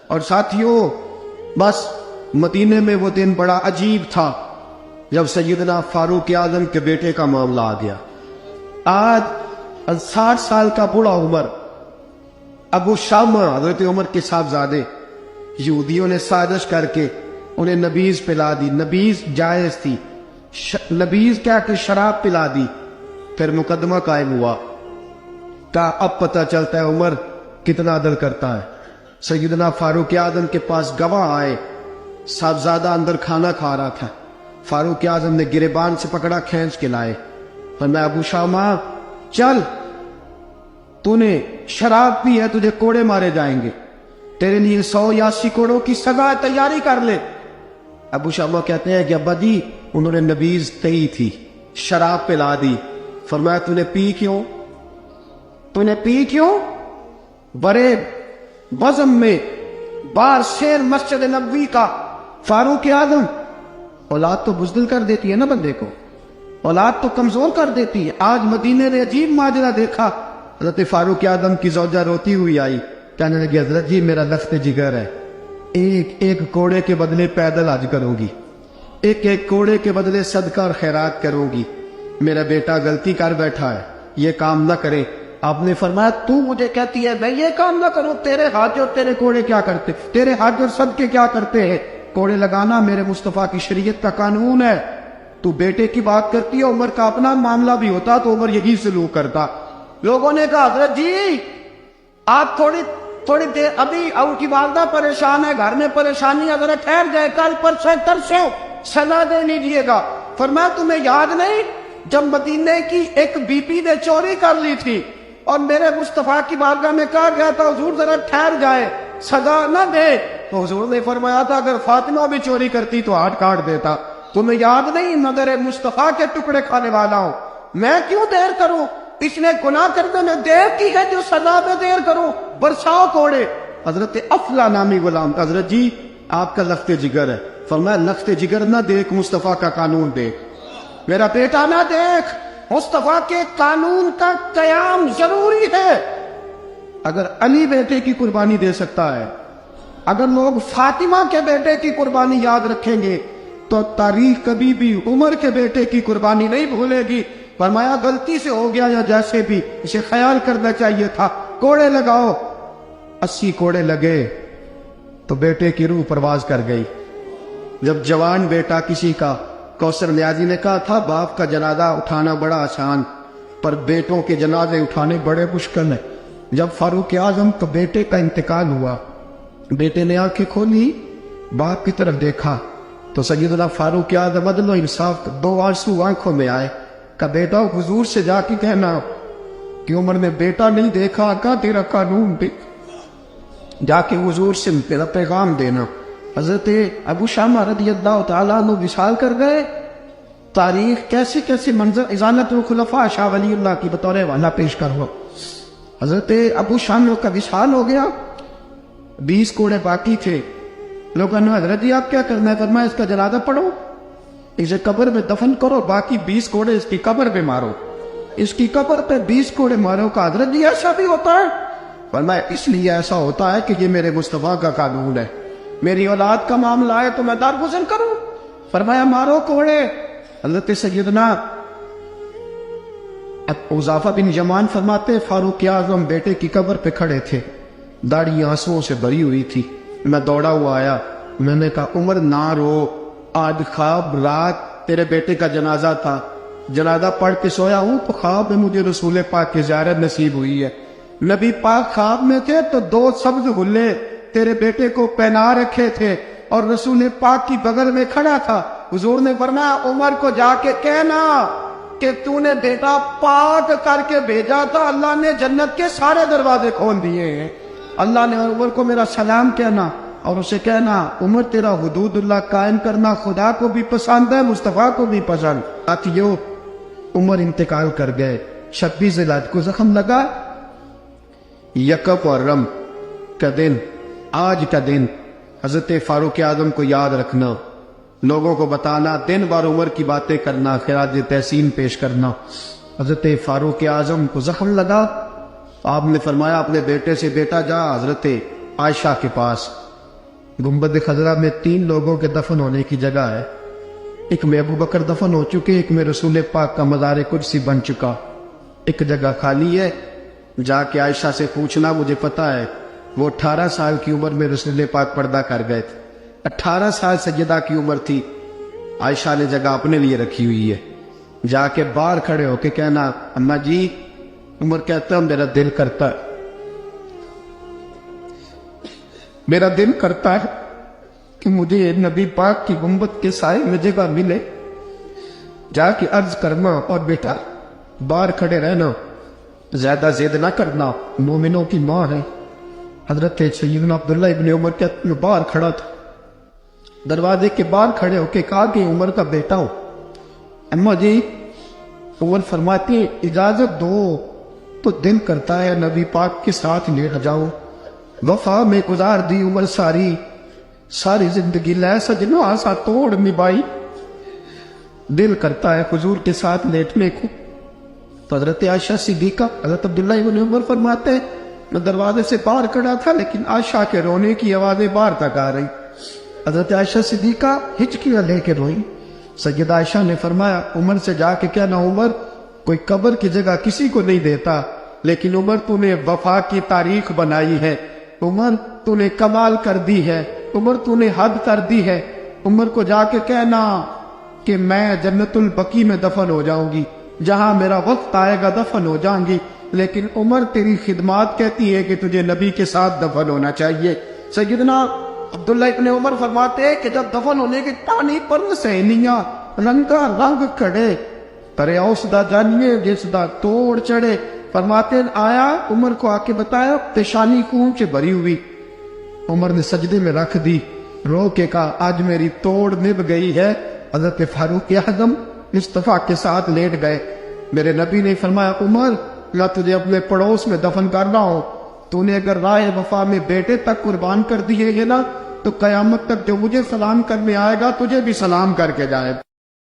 اور ساتھیوں، بس مدینے میں وہ دن بڑا عجیب تھا جب سیدنا فاروق اعظم کے بیٹے کا معاملہ آ گیا۔ آج 60 سال کا بوڑھا عمر ابو شامہ حضرت عمر کے صاحبزادے، یہودیوں نے سازش کر کے انہیں نبیذ پلا دی۔ نبیذ جائز تھی، نبیذ کیا کہ شراب پلا دی۔ پھر مقدمہ قائم ہوا، کہا اب پتہ چلتا ہے عمر کتنا عدل کرتا ہے۔ سیدنا فاروق اعظم کے پاس گواہ آئے، صاحبزادہ اندر کھانا کھا رہا تھا، فاروق اعظم نے گریبان سے پکڑا، کھینچ کے لائے، فرمایا ابو شامہ چل، تو نے شراب پی ہے، تجھے کوڑے مارے جائیں گے، تیرے لیے 180 کوڑوں کی سزا تیاری کر لے۔ ابو شامہ کہتے ہیں کہ ابا جی انہوں نے نبیذ تئی تھی، شراب پلا دی۔ فرمایا تو نے پی کیوں؟ تو نے پی کیوں؟ بڑے بزم میں بار شیر مسجد نبوی کا فاروق اعظم، اولاد تو بزدل کر دیتی ہے نا بندے کو، اولاد تو کمزور کر دیتی ہے۔ آج مدینے نے عجیب ماجرا دیکھا، حضرت فاروق اعظم کی زوجہ روتی ہوئی آئی، کہنے لگی حضرت جی میرا لخت جگر ہے، ایک کوڑے کے بدلے پیدل حج کروں گی، ایک کوڑے کے بدلے صدقہ اور خیرات کروں گی، میرا بیٹا غلطی کر بیٹھا ہے، یہ کام نہ کرے۔ آپ نے فرمایا تو مجھے کہتی ہے میں یہ کام نہ کروں؟ تیرے حج اور تیرے کوڑے کیا کرتے، تیرے حج اور صدقے کیا کرتے ہیں؟ کوڑے لگانا میرے مصطفیٰ کی شریعت کا قانون ہے۔ تو بیٹے کی بات کرتی ہے، عمر کا اپنا معاملہ بھی ہوتا تو عمر یہی سلوک کرتا۔ لوگوں نے کہا حضرت جی آپ تھوڑی دیر، ابھی ان کی والدہ پریشان ہے، گھر میں پریشانی ہے، ذرا ٹھہر جائے، کل پرسوں ترسوں سزا دے لیجیے گا۔ فرمایا تمہیں یاد نہیں جب مدینے کی ایک بی پی نے چوری کر لی تھی اور میرے مصطفیٰ کی بارگاہ میں کہا گیا تھا حضور ذرا ٹھہر جائے، سزا نہ دے، تو حضور نے فرمایا تھا اگر فاطمہ بھی چوری کرتی تو ہاتھ کاٹ دیتا۔ تمہیں یاد نہیں نظر مصطفیٰ کے ٹکڑے کھانے والا ہوں، میں کیوں دیر کروں؟ اس نے گناہ کرنے میں دیر کی ہے جو سزا میں دیر کروں، برساؤ کوڑے۔ حضرت افلا نامی غلام، حضرت جی آپ کا لخت جگر ہے۔ فرمایا لخت جگر نہ دیکھ، مصطفیٰ کا قانون دیکھ، میرا بیٹا نہ دیکھ، مصطفیٰ کے قانون کا قیام ضروری ہے۔ اگر علی بیٹے کی قربانی دے سکتا ہے، اگر لوگ فاطمہ کے بیٹے کی قربانی یاد رکھیں گے تو تاریخ کبھی بھی عمر کے بیٹے کی قربانی نہیں بھولے گی۔ فرمایا غلطی سے ہو گیا یا جیسے بھی، اسے خیال کرنا چاہیے تھا، کوڑے لگاؤ۔ 80 کوڑے لگے تو بیٹے کی روح پرواز کر گئی۔ جب جوان بیٹا کسی کا، کوثر نیازی نے کہا تھا باپ کا جنازہ اٹھانا بڑا آسان، پر بیٹوں کے جنازے اٹھانے بڑے مشکل ہیں۔ جب فاروق اعظم کا بیٹے کا انتقال ہوا، بیٹے نے آنکھیں کھولی، باپ کی طرف دیکھا تو سیدنا فاروق اعظم عدل و انصاف، 2 آنسو آنکھوں میں آئے، کہ بیٹا حضور سے جا کے کہنا کہ عمر نے بیٹا نہیں دیکھا، آقا تیرا قانون دیکھ، جا کے حضور سے تیرا پیغام دینا۔ حضرت ابو شامہ رضی اللہ تعالیٰ عنہ وصال کر گئے۔ تاریخ کیسے کیسے منظر ازالت الخلفاء شاہ ولی اللہ کی بطور والا پیش کرو۔ حضرت ابو شامہ کا وصال ہو گیا، 20 کوڑے باقی تھے۔ لوگوں نے حضرت جی آپ کیا کرنا ہے؟ فرمایا اس کا جنازہ پڑھو، اسے قبر میں دفن کرو، باقی 20 کوڑے اس کی قبر پہ مارو، اس کی قبر پہ 20 کوڑے مارو۔ کا حضرت جی ایسا بھی ہوتا ہے؟ فرمایا اس لیے ایسا ہوتا ہے کہ یہ میرے مصطفیٰ کا قانون ہے، میری اولاد کا معاملہ ہے تو میں دارگزر کروں۔ فرمایا مارو کوڑے۔ حضرت سیدنا حذیفہ بن یمان فرماتے فاروق اعظم بیٹے کی قبر پہ کھڑے تھے، داڑھی آنسوؤں سے بھری ہوئی تھی۔ میں دوڑا ہوا آیا، میں نے کہا عمر نہ رو، آج خواب رات تیرے بیٹے کا جنازہ تھا، جنازہ پڑھ کے سویا ہوں تو خواب میں مجھے رسول پاک کی زیارت نصیب ہوئی ہے۔ نبی پاک خواب میں تھے تو 2 سبز غلے تیرے بیٹے کو پہنا رکھے تھے اور رسول پاک کی بغل میں کھڑا تھا۔ حضور نے فرمایا عمر کو جا کے کہنا کہ تو نے بیٹا پاک کر کے بھیجا تھا، اللہ نے جنت کے سارے دروازے کھول دیے ہیں۔ اللہ نے عمر کو میرا سلام کہنا اور اسے کہنا عمر تیرا حدود اللہ قائم کرنا خدا کو بھی پسند ہے، مصطفیٰ کو بھی پسند۔ ساتھیو عمر انتقال کر گئے، 26 ذی الحجہ کو زخم لگا، یکم محرم کا دن، آج کا دن حضرت فاروق اعظم کو یاد رکھنا، لوگوں کو بتانا، دن بار عمر کی باتیں کرنا، خراج تحسین پیش کرنا۔ حضرت فاروق اعظم کو زخم لگا، آپ نے فرمایا اپنے بیٹے سے بیٹا جا حضرت عائشہ کے پاس۔ گنبد خضرا میں 3 لوگوں کے دفن ہونے کی جگہ ہے، ایک میں ابو بکر دفن ہو چکے، ایک میں رسول پاک کا مزار قدسی بن چکا، ایک جگہ خالی ہے۔ جا کے عائشہ سے پوچھنا، مجھے پتا ہے وہ 18 سال کی عمر میں رسول پاک پردہ کر گئے تھے، 18 سال سیدہ کی عمر تھی۔ عائشہ نے جگہ اپنے لیے رکھی ہوئی ہے، جا کے باہر کھڑے ہو کے کہنا، اماں جی عمر کہتا ہے میرا دل کرتا ہے، میرا دل کرتا ہے کہ مجھے نبی پاک کی گنبد کے سائے میں جگہ ملے، جا کے عرض کرنا اور بیٹا باہر کھڑے رہنا، زیادہ زید نہ کرنا، مومنوں کی ماں ہے۔ حضرت سیدنا عبداللہ ابن عمر کے باہر کھڑا تھا، دروازے کے باہر کھڑے ہو کے کہا کہ عمر کا بیٹا ہو۔ اماں جی عمر فرماتی ہیں اجازت دو تو دل کرتا ہے نبی پاک کے ساتھ لیٹ جاؤں، وفا میں گزار دی عمر ساری زندگی لے سجنو آسا توڑ نبھائی، دل کرتا ہے حضور کے ساتھ لیٹنے کو۔ تو حضرت عائشہ صدیقہ، حضرت عبداللہ ابن عمر فرماتے ہیں میں دروازے سے باہر کھڑا تھا لیکن عائشہ کے رونے کی آوازیں باہر تک آ رہی، حضرت عائشہ صدیقہ ہچکیاں لے کے روئی۔ سیدہ عائشہ نے فرمایا عمر سے جا کے کہنا، عمر کوئی قبر کی جگہ کسی کو نہیں دیتا، لیکن عمر تو نے وفا کی تاریخ بنائی ہے، عمر تو نے کمال کر دی ہے، عمر تو نے حد کر دی ہے، عمر کو جا کے کہنا کہ میں جنت البقیع میں دفن ہو جاؤں گی، جہاں میرا وقت آئے گا دفن ہو جاؤں گی، لیکن عمر تیری خدمات کہتی ہے کہ تجھے نبی کے ساتھ دفن ہونا چاہیے۔ سیدنا عبداللہ ابن عمر فرماتے ہیں کہ جب دفن ہونے کے پانی پر سہنیاں رنگا رنگ کھڑے، ترے اوس دا جانیے جس دا توڑ چڑھے، فرماتے ہیں آیا عمر کو آ کے بتایا پیشانی خون سے بھری ہوئی، عمر نے سجدے میں رکھ دی، رو کے کہا آج میری توڑ نبھ گئی ہے۔ حضرت فاروق اعظم مصطفیٰ کے ساتھ لیٹ گئے، میرے نبی نے فرمایا عمر میں تجھے اپنے پڑوس میں دفن کر رہا ہوں، تو نے اگر راہ وفا میں بیٹے تک قربان کر دیے گے نا تو قیامت تک جو مجھے سلام کرنے آئے گا تجھے بھی سلام کر کے جائے۔